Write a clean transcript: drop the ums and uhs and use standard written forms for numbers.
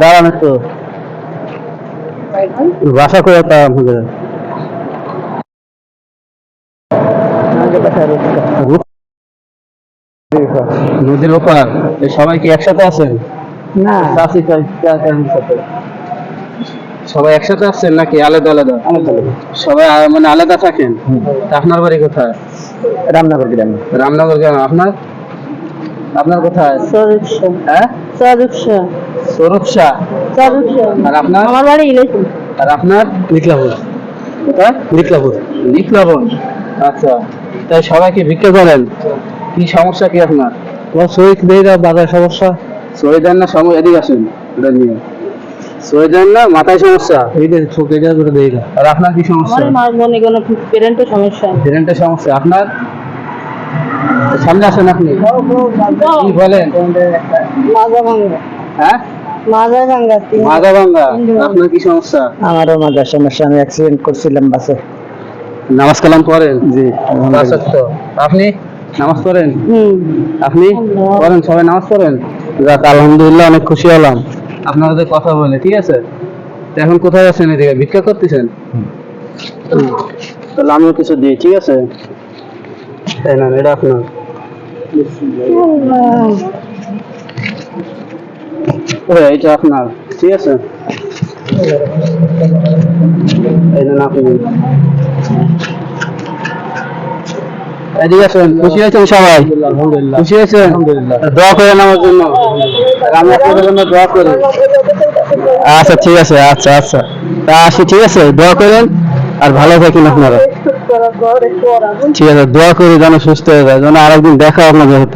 দাঁড়ান একটু, বাসা করে তা আমাদের নদীর ওপার। সবাই কি একসাথে আছেন? না, চাচি সাথে সবাই একসাথে আছেন নাকি আলাদা আলাদা? সবাই মানে আলাদা থাকেন? তা আপনার বাড়ি কোথায়? রামনগর গ্রাম। রামনগর গ্রাম। আপনার আপনার কোথায়? সরুপসা। হ্যাঁ, সরুপসা। সরুপসা। সরুপসা। আর আপনার? আমার বাড়ি ইলেকশন। আর আপনার? লিখলাপুর। কোথায়? লিখলাপুর। লিখলাপুর, আচ্ছা। তাই সবাই কি ভিক্ষা করেন? কি সমস্যা কি আপনার? তোমার শরীর দেয় না, বাজার সমস্যা। শরীর দেন না, সময় এদিকে আসেন, এটা নিয়ে শরীর দেন না, মাথায় সমস্যা, এই যে চোখ এটা করে দেয় না। আর আপনার কি সমস্যা? আমার মনে কোনো পেরেন্টের সমস্যা। পেরেন্টের সমস্যা। আপনার? সামনে আসেন আপনি, কি বলেন? মাজা ভাঙ্গা। হ্যাঁ, মাজা ভাঙ্গা। মাজা ভাঙ্গা। আপনার কি সমস্যা? আমারও মাজার সমস্যা, আমি অ্যাক্সিডেন্ট করছিলাম বাসে। নামাজ কালাম পড়েন? জি, আপনি নামাজ পড়েন? আপনি পড়েন? সবাই নামাজ পড়েন? যাক, আলহামদুলিল্লাহ, অনেক খুশি হলাম আপনার সাথে কথা বলে। ঠিক আছে, তো এখন কোথায় আছেন? এদিকে ভিক্ষা করতেছেন? তাহলে আমিও কিছু দিই, ঠিক আছে? তাই না, এটা আপনার। এইটা আপনার, ঠিক আছে? এই জন্য আপনি এদিকে আসেন। খুশি হয়েছেন সবাই? আলহামদুলিল্লাহ। খুশি হয়েছেন? আলহামদুলিল্লাহ। দোয়া করেন আমার জন্য, আমি আপনাদের জন্য দোয়া করি। আচ্ছা, ঠিক আছে। আচ্ছা আচ্ছা, তা আসি, ঠিক আছে? দোয়া করেন আর ভালো থাকেন আপনারা। ঠিক আছে, দোয়া করি যেন সুস্থ হয়ে যায়, যেন আরেকদিন দেখা আপনাদের হতো।